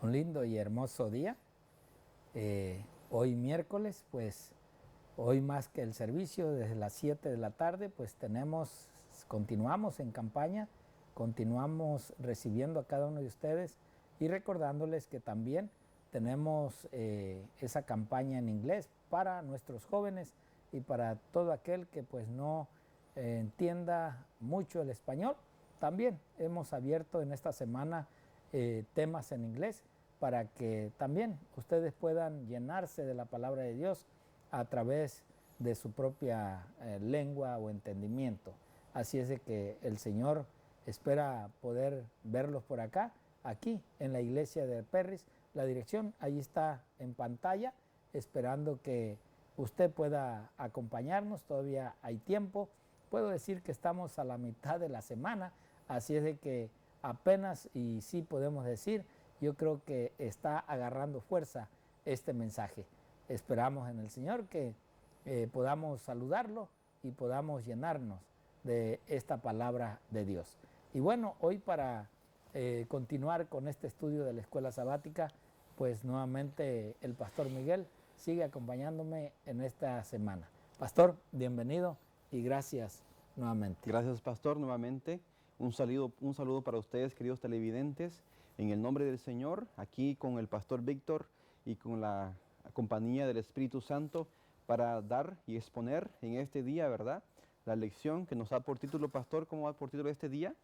un lindo y hermoso día. Hoy miércoles, pues hoy más que el servicio, desde las 7 de la tarde, pues continuamos en campaña, continuamos recibiendo a cada uno de ustedes y recordándoles que también tenemos esa campaña en inglés para nuestros jóvenes y para todo aquel que pues no entienda mucho el español. También hemos abierto en esta semana temas en inglés para que también ustedes puedan llenarse de la palabra de Dios a través de su propia lengua o entendimiento. Así es de que el Señor espera poder verlos por acá, aquí en la iglesia de Perris. La dirección ahí está en pantalla, esperando que usted pueda acompañarnos. Todavía hay tiempo. Puedo decir que estamos a la mitad de la semana, así es de que apenas, y sí podemos decir, yo creo que está agarrando fuerza este mensaje. Esperamos en el Señor que podamos saludarlo y podamos llenarnos de esta palabra de Dios. Y bueno, hoy para continuar con este estudio de la escuela sabática, pues nuevamente el pastor Miguel sigue acompañándome en esta semana. Pastor, bienvenido y gracias nuevamente. Gracias, pastor, nuevamente. Un saludo para ustedes, queridos televidentes. En el nombre del Señor, aquí con el pastor Víctor y con la compañía del Espíritu Santo para dar y exponer en este día, ¿verdad? La lección que nos da por título, pastor, ¿cómo va por título este día?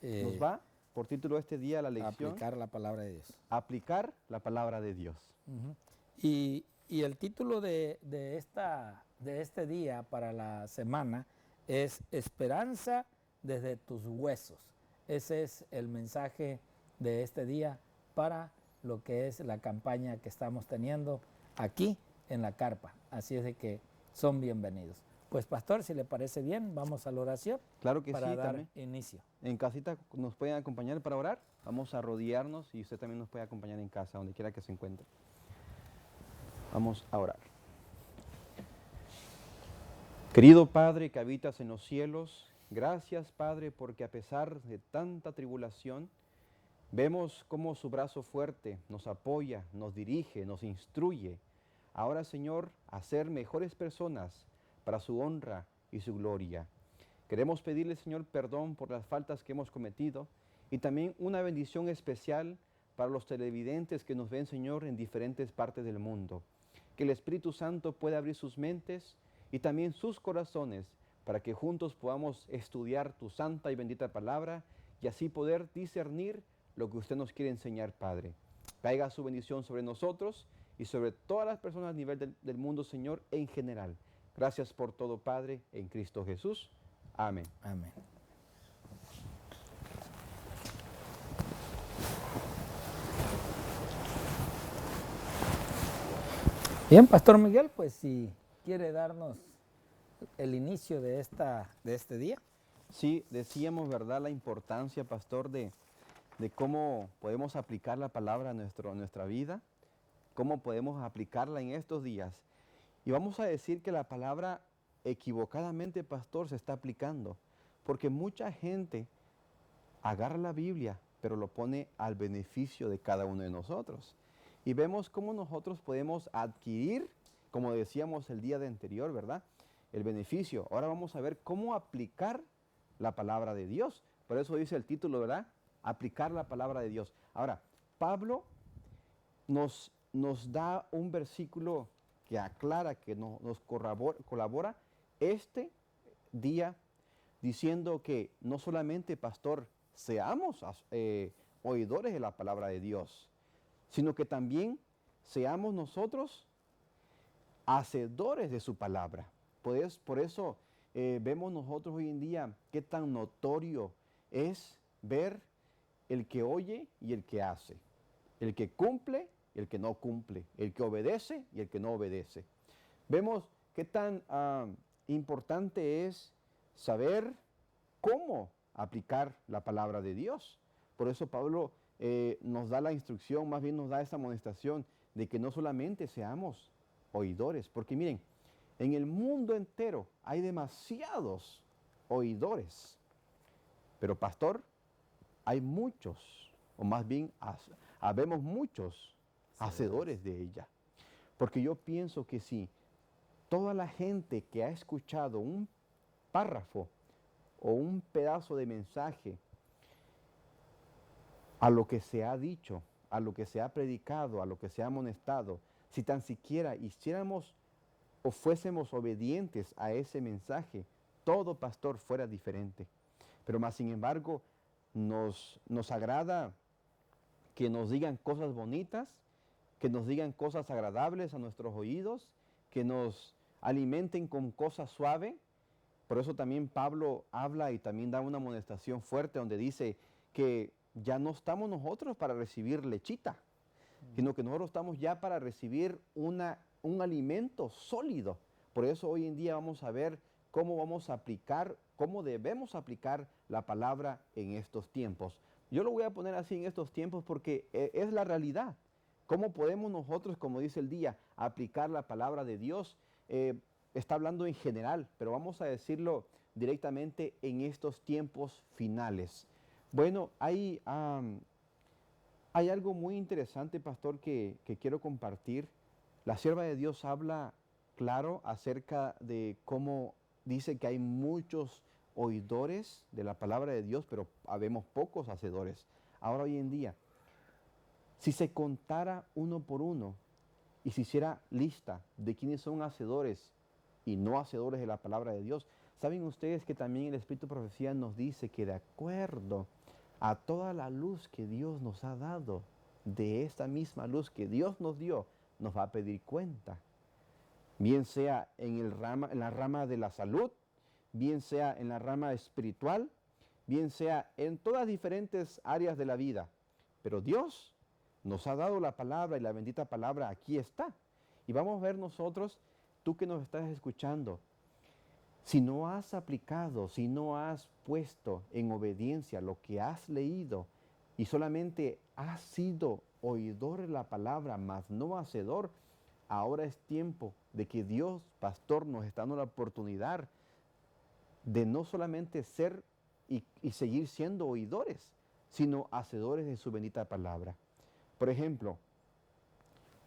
Nos va por título este día la lección. Aplicar la palabra de Dios. Aplicar la palabra de Dios. Y el título de este día para la semana es Esperanza desde tus huesos. Ese es el mensaje de este día para lo que es la campaña que estamos teniendo aquí en la carpa. Así es de que son bienvenidos. Pues pastor, si le parece bien, vamos a la oración. Claro que para sí, dar también. inicio. En casita nos pueden acompañar para orar. Vamos a arrodillarnos y usted también nos puede acompañar en casa, donde quiera que se encuentre. Vamos a orar. Querido Padre que habitas en los cielos, gracias Padre porque a pesar de tanta tribulación, vemos cómo su brazo fuerte nos apoya, nos dirige, nos instruye. Ahora Señor, a ser mejores personas para su honra y su gloria. Queremos pedirle Señor perdón por las faltas que hemos cometido y también una bendición especial para los televidentes que nos ven Señor en diferentes partes del mundo. Que el Espíritu Santo pueda abrir sus mentes y también sus corazones para que juntos podamos estudiar tu santa y bendita palabra y así poder discernir lo que usted nos quiere enseñar, Padre. Caiga su bendición sobre nosotros y sobre todas las personas a nivel del mundo, Señor, en general. Gracias por todo, Padre, en Cristo Jesús. Amén. Amén. Bien, Pastor Miguel, pues si quiere darnos el inicio de este día. Sí, decíamos, ¿verdad?, la importancia, pastor, de cómo podemos aplicar la palabra a nuestra vida, cómo podemos aplicarla en estos días. Y vamos a decir que la palabra equivocadamente, pastor, se está aplicando, porque mucha gente agarra la Biblia, pero lo pone al beneficio de cada uno de nosotros. Y vemos cómo nosotros podemos adquirir, como decíamos el día de anterior, ¿verdad?, el beneficio. Ahora vamos a ver cómo aplicar la palabra de Dios. Por eso dice el título, ¿verdad? Aplicar la palabra de Dios. Ahora, Pablo nos da un versículo que aclara, que nos colabora este día, diciendo que no solamente, pastor, seamos oidores de la palabra de Dios, sino que también seamos nosotros hacedores de su palabra. Por eso vemos nosotros hoy en día qué tan notorio es ver el que oye y el que hace, el que cumple y el que no cumple, el que obedece y el que no obedece. Vemos qué tan importante es saber cómo aplicar la palabra de Dios. Por eso Pablo nos da la instrucción, más bien nos da esa amonestación de que no solamente seamos oidores, porque miren, en el mundo entero hay demasiados oidores, pero pastor, hay muchos o más bien habemos muchos hacedores de ella. Porque yo pienso que si toda la gente que ha escuchado un párrafo o un pedazo de mensaje a lo que se ha dicho, a lo que se ha predicado, a lo que se ha amonestado, si tan siquiera hiciéramos o fuésemos obedientes a ese mensaje, todo pastor fuera diferente. Pero más sin embargo, nos agrada que nos digan cosas bonitas, que nos digan cosas agradables a nuestros oídos, que nos alimenten con cosas suaves. Por eso también Pablo habla y también da una amonestación fuerte donde dice que ya no estamos nosotros para recibir lechita, sino que nosotros estamos ya para recibir un alimento sólido. Por eso hoy en día vamos a ver cómo vamos a aplicar, cómo debemos aplicar la palabra en estos tiempos. Yo lo voy a poner así en estos tiempos porque es la realidad. ¿Cómo podemos nosotros, como dice el día, aplicar la palabra de Dios? Está hablando en general, pero vamos a decirlo directamente en estos tiempos finales. Bueno, hay algo muy interesante, pastor, que quiero compartir. La sierva de Dios habla claro acerca de cómo dice que hay muchos oidores de la palabra de Dios, pero habemos pocos hacedores. Ahora hoy en día, si se contara uno por uno y se hiciera lista de quiénes son hacedores y no hacedores de la palabra de Dios, ¿saben ustedes que también el Espíritu de Profecía nos dice que de acuerdo a toda la luz que Dios nos ha dado, de esta misma luz que Dios nos dio, nos va a pedir cuenta? Bien sea en la rama de la salud, bien sea en la rama espiritual, bien sea en todas diferentes áreas de la vida. Pero Dios nos ha dado la palabra y la bendita palabra aquí está. Y vamos a ver nosotros, tú que nos estás escuchando, si no has aplicado, si no has puesto en obediencia lo que has leído y solamente has sido oidor de la palabra, mas no hacedor, ahora es tiempo de que Dios, pastor, nos está dando la oportunidad de no solamente ser y seguir siendo oidores, sino hacedores de su bendita palabra. Por ejemplo,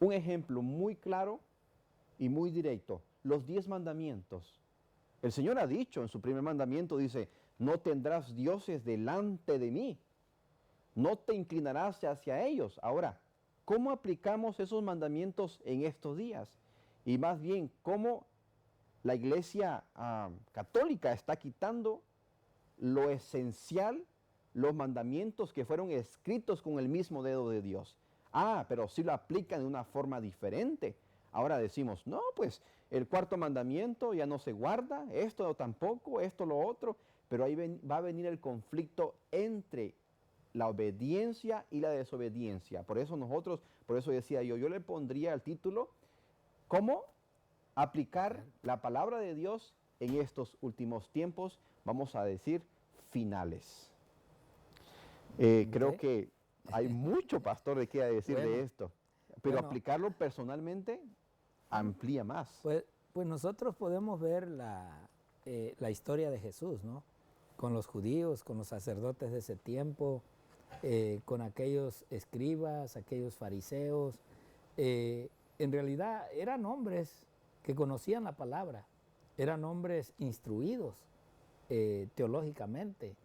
un ejemplo muy claro y muy directo, los 10 mandamientos. El Señor ha dicho en su primer mandamiento, dice, no tendrás dioses delante de mí, no te inclinarás hacia ellos. Ahora, ¿cómo aplicamos esos mandamientos en estos días? Y más bien, ¿cómo la Iglesia católica está quitando lo esencial, los mandamientos que fueron escritos con el mismo dedo de Dios? Pero sí lo aplican de una forma diferente. Ahora decimos, no, pues el cuarto mandamiento ya no se guarda, esto tampoco, esto lo otro, pero ahí va a venir el conflicto entre la obediencia y la desobediencia. Por eso decía yo le pondría el título, ¿cómo aplicar la palabra de Dios en estos últimos tiempos? Vamos a decir, finales. Creo que hay mucho, pastor, de qué decir de esto, pero aplicarlo personalmente amplía más. Pues nosotros podemos ver la historia de Jesús, ¿no? Con los judíos, con los sacerdotes de ese tiempo, con aquellos escribas, aquellos fariseos. En realidad eran hombres que conocían la palabra, eran hombres instruidos teológicamente,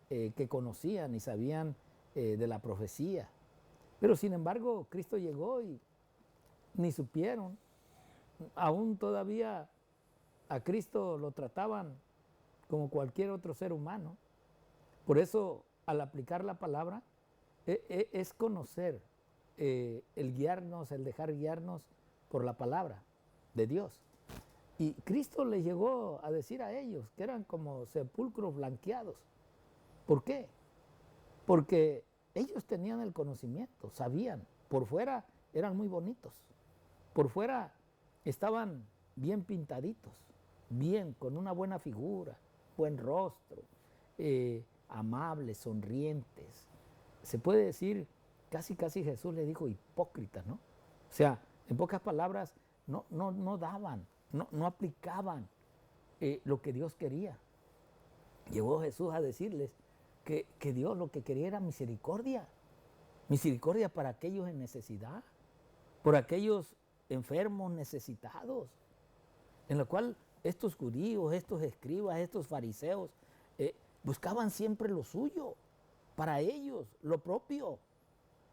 que conocían y sabían de la profecía. Pero sin embargo, Cristo llegó y ni supieron. Aún todavía a Cristo lo trataban como cualquier otro ser humano. Por eso, al aplicar la palabra, es conocer, el guiarnos, el dejar guiarnos por la palabra de Dios. Y Cristo les llegó a decir a ellos que eran como sepulcros blanqueados. ¿Por qué? Porque ellos tenían el conocimiento, sabían. Por fuera eran muy bonitos. Por fuera estaban bien pintaditos, bien, con una buena figura, buen rostro, amables, sonrientes. Se puede decir, casi Jesús le dijo hipócritas, ¿no? O sea, en pocas palabras, no daban, no aplicaban lo que Dios quería. Llegó Jesús a decirles que Dios lo que quería era misericordia, Misericordia para aquellos en necesidad, por aquellos enfermos necesitados, en lo cual estos judíos, estos escribas, estos fariseos buscaban siempre lo suyo, para ellos, lo propio.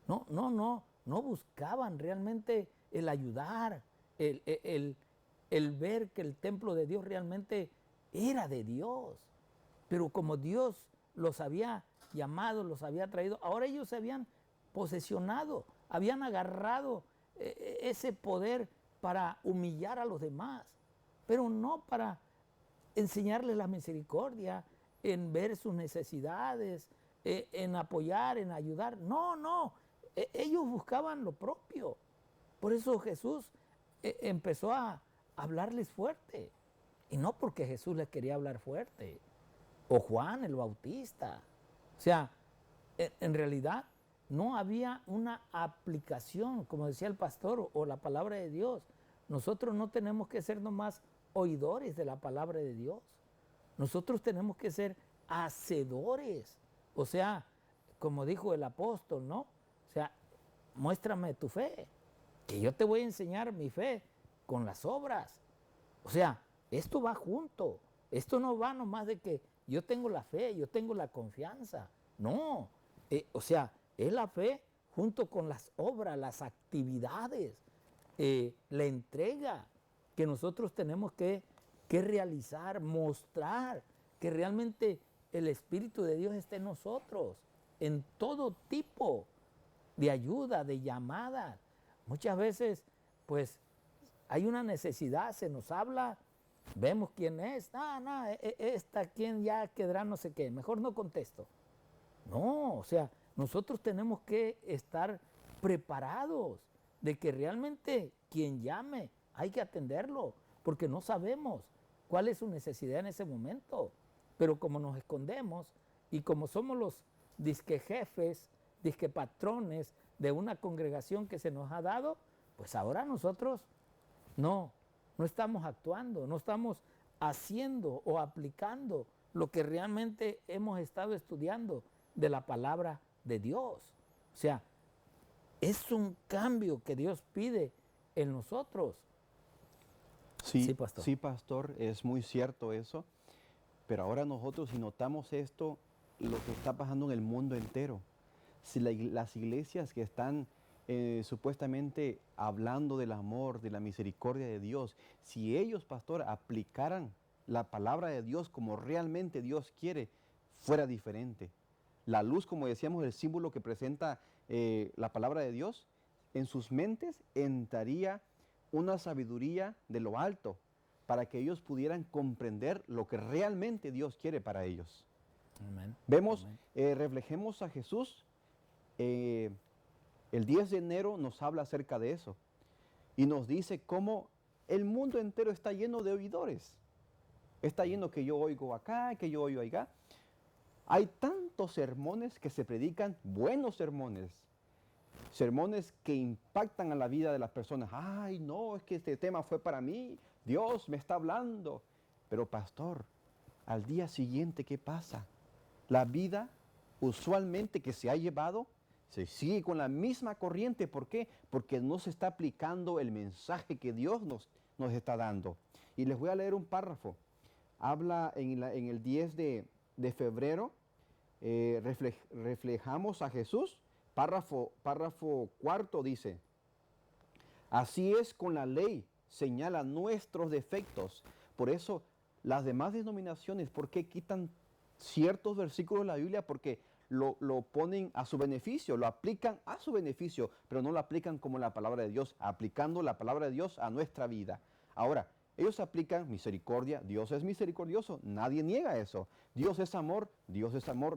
No buscaban realmente el ayudar, el ver que el templo de Dios realmente era de Dios. Pero como Dios los había llamado, los había traído, ahora ellos se habían posesionado, habían agarrado ese poder para humillar a los demás, pero no para enseñarles la misericordia, en ver sus necesidades, en apoyar, en ayudar. No, ellos buscaban lo propio. Por eso Jesús empezó a hablarles fuerte. Y no porque Jesús les quería hablar fuerte, o Juan el Bautista. O sea, en realidad no había una aplicación, como decía el pastor, o la palabra de Dios. Nosotros no tenemos que ser nomás oidores de la palabra de Dios. Nosotros tenemos que ser hacedores. O sea, como dijo el apóstol, ¿no? O sea, muéstrame tu fe, que yo te voy a enseñar mi fe con las obras. O sea, esto va junto. Esto no va nomás de que yo tengo la fe, yo tengo la confianza. No, o sea, es la fe junto con las obras, las actividades, la entrega que nosotros tenemos que realizar, mostrar que realmente el Espíritu de Dios está en nosotros, en todo tipo de ayuda, de llamada. Muchas veces, pues, hay una necesidad, se nos habla, vemos quién es, esta quién ya quedará no sé qué, mejor no contesto. No, o sea, nosotros tenemos que estar preparados de que realmente quien llame hay que atenderlo, porque no sabemos cuál es su necesidad en ese momento. Pero como nos escondemos y como somos los disque jefes, disque patrones de una congregación que se nos ha dado, pues ahora nosotros no estamos actuando, no estamos haciendo o aplicando lo que realmente hemos estado estudiando de la palabra de Dios. O sea, es un cambio que Dios pide en nosotros. Sí, sí, pastor, es muy cierto eso. Pero ahora nosotros, si notamos esto, lo que está pasando en el mundo entero, si las iglesias que están supuestamente hablando del amor, de la misericordia de Dios, si ellos, pastor, aplicaran la palabra de Dios como realmente Dios quiere, fuera diferente. La luz, como decíamos, el símbolo que presenta la palabra de Dios, en sus mentes entraría una sabiduría de lo alto, para que ellos pudieran comprender lo que realmente Dios quiere para ellos. Amén. Vemos, reflejemos a Jesús. El 10 de enero nos habla acerca de eso y nos dice cómo el mundo entero está lleno de oidores. Está lleno que yo oigo acá, que yo oigo allá. Hay tantos sermones que se predican, buenos sermones, sermones que impactan a la vida de las personas. Ay, no, es que este tema fue para mí, Dios me está hablando. Pero pastor, al día siguiente, ¿qué pasa? La vida usualmente que se ha llevado se sigue con la misma corriente. ¿Por qué? Porque no se está aplicando el mensaje que Dios nos está dando. Y les voy a leer un párrafo. Habla en el 10 de febrero, reflejamos a Jesús. Párrafo cuarto dice: así es con la ley, señala nuestros defectos. Por eso las demás denominaciones, ¿por qué quitan ciertos versículos de la Biblia? Porque lo ponen a su beneficio, lo aplican a su beneficio, pero no lo aplican como la palabra de Dios, aplicando la palabra de Dios a nuestra vida. Ahora, ellos aplican misericordia, Dios es misericordioso, nadie niega eso. Dios es amor,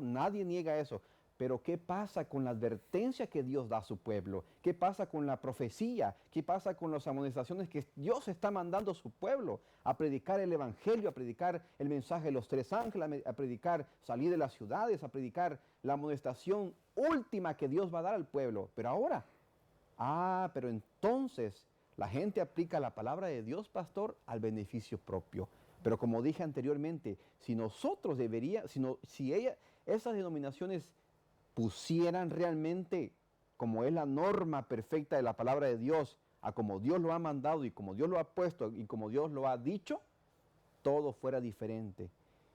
nadie niega eso. Pero ¿qué pasa con la advertencia que Dios da a su pueblo? ¿Qué pasa con la profecía? ¿Qué pasa con las amonestaciones que Dios está mandando a su pueblo? A predicar el evangelio, a predicar el mensaje de los tres ángeles, a predicar salir de las ciudades, a predicar la amonestación última que Dios va a dar al pueblo. Pero ahora, pero entonces la gente aplica la palabra de Dios, pastor, al beneficio propio. Pero como dije anteriormente, si nosotros esas denominaciones pusieran realmente como es la norma perfecta de la palabra de Dios, a como Dios lo ha mandado y como Dios lo ha puesto y como Dios lo ha dicho, todo fuera diferente.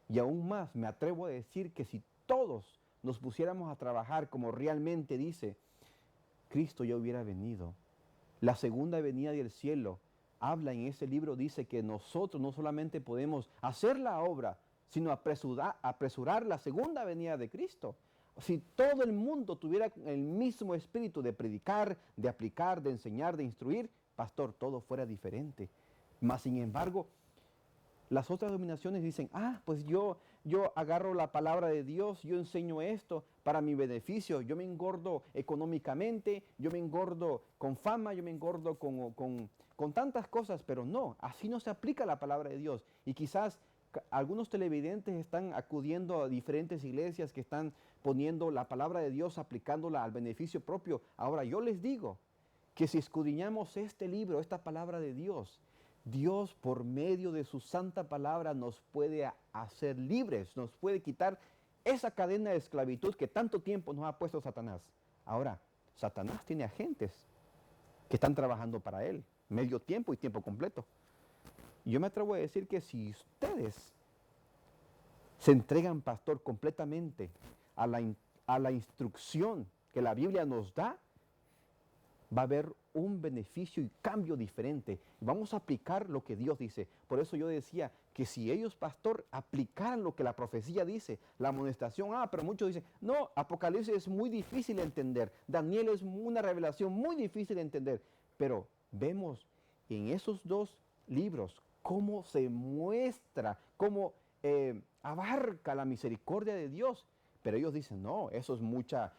Y aún más, me atrevo a decir que si todos nos pusiéramos a trabajar como realmente dice, Cristo ya hubiera venido. La segunda venida del cielo habla en ese libro, dice que nosotros no solamente podemos hacer la obra, sino apresurar la segunda venida de Cristo. Si todo el mundo tuviera el mismo espíritu de predicar, de aplicar, de enseñar, de instruir, pastor, todo fuera diferente. Mas, sin embargo, las otras denominaciones dicen, pues yo agarro la palabra de Dios, yo enseño esto para mi beneficio, yo me engordo económicamente, yo me engordo con fama, yo me engordo con tantas cosas, pero no, así no se aplica la palabra de Dios. Y quizás algunos televidentes están acudiendo a diferentes iglesias que están poniendo la palabra de Dios, aplicándola al beneficio propio. Ahora yo les digo que si escudriñamos este libro, esta palabra de Dios, Dios por medio de su santa palabra nos puede hacer libres, nos puede quitar esa cadena de esclavitud que tanto tiempo nos ha puesto Satanás. Ahora, Satanás tiene agentes que están trabajando para él, medio tiempo y tiempo completo. Y yo me atrevo a decir que si ustedes se entregan, pastor, completamente a la instrucción que la Biblia nos da, va a haber un beneficio y cambio diferente. Vamos a aplicar lo que Dios dice. Por eso yo decía que si ellos, pastor, aplicaran lo que la profecía dice, la amonestación, pero muchos dicen, no, Apocalipsis es muy difícil de entender, Daniel es una revelación muy difícil de entender, pero vemos en esos dos libros cómo se muestra, cómo abarca la misericordia de Dios. Pero ellos dicen, no, eso es mucha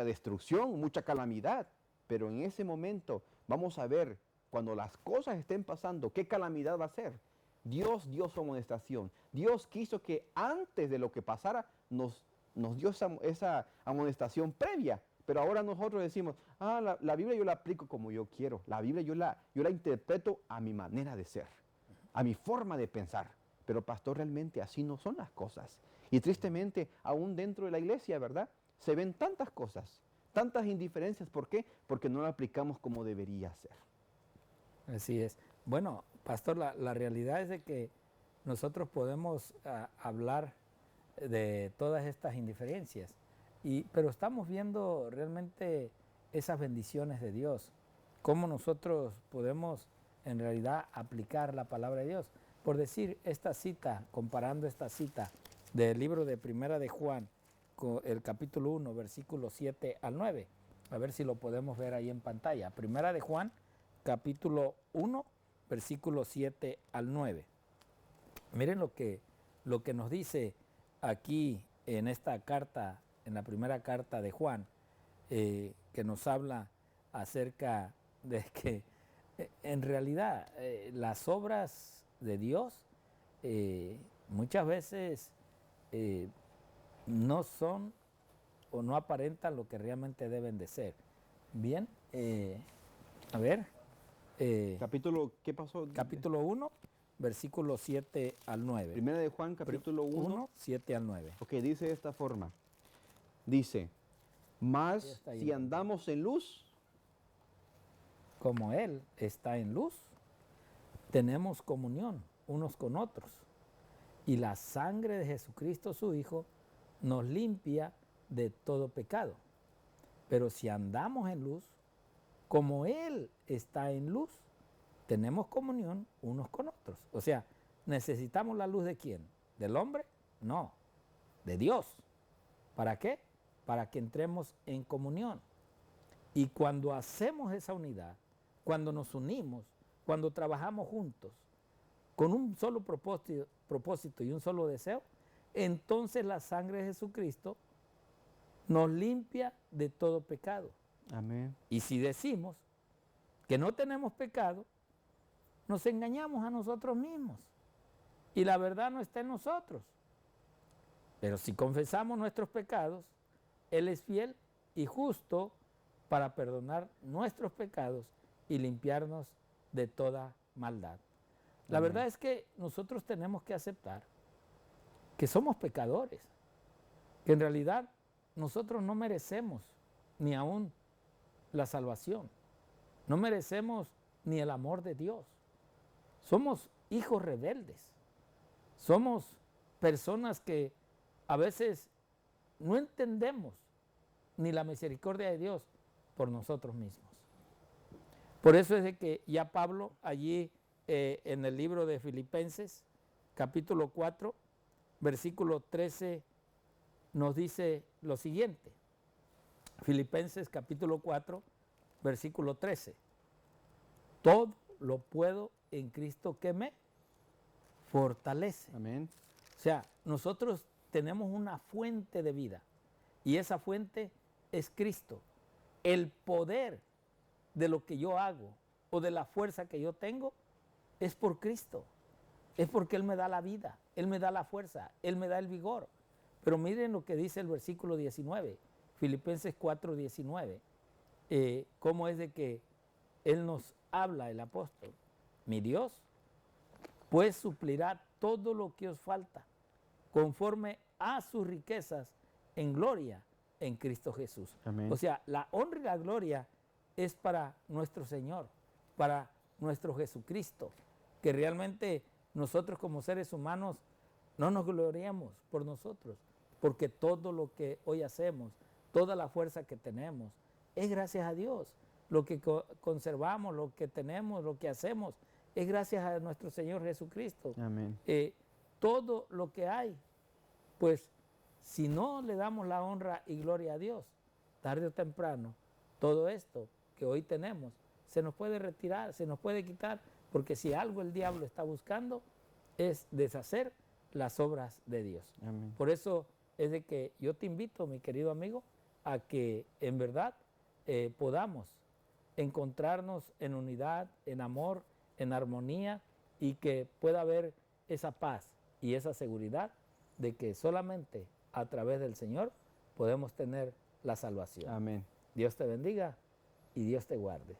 destrucción, mucha calamidad. Pero en ese momento vamos a ver, cuando las cosas estén pasando, qué calamidad va a ser. Dios dio su amonestación. Dios quiso que antes de lo que pasara nos dio esa amonestación previa. Pero ahora nosotros decimos, la Biblia yo la aplico como yo quiero. La Biblia yo la interpreto a mi manera de ser, a mi forma de pensar. Pero pastor, realmente así no son las cosas. Y tristemente, aún dentro de la iglesia, ¿verdad? Se ven tantas cosas, tantas indiferencias. ¿Por qué? Porque no la aplicamos como debería ser. Así es. Bueno, pastor, la realidad es de que nosotros podemos hablar de todas estas indiferencias, pero estamos viendo realmente esas bendiciones de Dios, cómo nosotros podemos en realidad aplicar la palabra de Dios. Por decir esta cita, comparando esta cita del libro de Primera de Juan, con el capítulo 1, versículos 7 al 9. A ver si lo podemos ver ahí en pantalla. Primera de Juan, capítulo 1, versículos 7 al 9. Miren lo que nos dice aquí en esta carta, en la primera carta de Juan, que nos habla acerca de que en realidad las obras de Dios muchas veces no son o no aparentan lo que realmente deben de ser. Bien, a ver. Capítulo, ¿qué pasó? Capítulo 1, versículo 7 al 9. Primera de Juan, capítulo 1, 7 al 9. Ok, dice de esta forma. Dice, mas si andamos en luz, como Él está en luz, tenemos comunión unos con otros. Y la sangre de Jesucristo, su Hijo, nos limpia de todo pecado. Pero si andamos en luz, como Él está en luz, tenemos comunión unos con otros. O sea, ¿necesitamos la luz de quién? ¿Del hombre? No, de Dios. ¿Para qué? Para que entremos en comunión. Y cuando hacemos esa unidad, cuando nos unimos, cuando trabajamos juntos, con un solo propósito y un solo deseo, entonces la sangre de Jesucristo nos limpia de todo pecado. Amén. Y si decimos que no tenemos pecado, nos engañamos a nosotros mismos. Y la verdad no está en nosotros. Pero si confesamos nuestros pecados, Él es fiel y justo para perdonar nuestros pecados y limpiarnos de toda maldad. La verdad es que nosotros tenemos que aceptar que somos pecadores, que en realidad nosotros no merecemos ni aún la salvación. No merecemos ni el amor de Dios. Somos hijos rebeldes. Somos personas que a veces no entendemos ni la misericordia de Dios por nosotros mismos. Por eso es de que ya Pablo allí en el libro de Filipenses, capítulo 4, versículo 13, nos dice lo siguiente. Filipenses capítulo 4, versículo 13. Todo lo puedo en Cristo que me fortalece. Amén. O sea, nosotros tenemos una fuente de vida y esa fuente es Cristo. El poder de lo que yo hago o de la fuerza que yo tengo es por Cristo. Es porque Él me da la vida, Él me da la fuerza, Él me da el vigor. Pero miren lo que dice el versículo 19, Filipenses 4, 19. Cómo es de que Él nos habla, el apóstol. Mi Dios, pues suplirá todo lo que os falta, conforme a sus riquezas en gloria en Cristo Jesús. Amén. O sea, la honra y la gloria es para nuestro Señor, para nuestro Jesucristo, que realmente nosotros como seres humanos no nos gloriamos por nosotros, porque todo lo que hoy hacemos, toda la fuerza que tenemos, es gracias a Dios. Lo que conservamos, lo que tenemos, lo que hacemos, es gracias a nuestro Señor Jesucristo. Amén. Todo lo que hay, pues si no le damos la honra y gloria a Dios, tarde o temprano, todo esto que hoy tenemos se nos puede retirar, se nos puede quitar, porque si algo el diablo está buscando es deshacer las obras de Dios. Amén. Por eso es de que yo te invito, mi querido amigo, a que en verdad podamos encontrarnos en unidad, en amor, en armonía, y que pueda haber esa paz y esa seguridad de que solamente a través del Señor podemos tener la salvación. Amén. Dios te bendiga y Dios te guarde.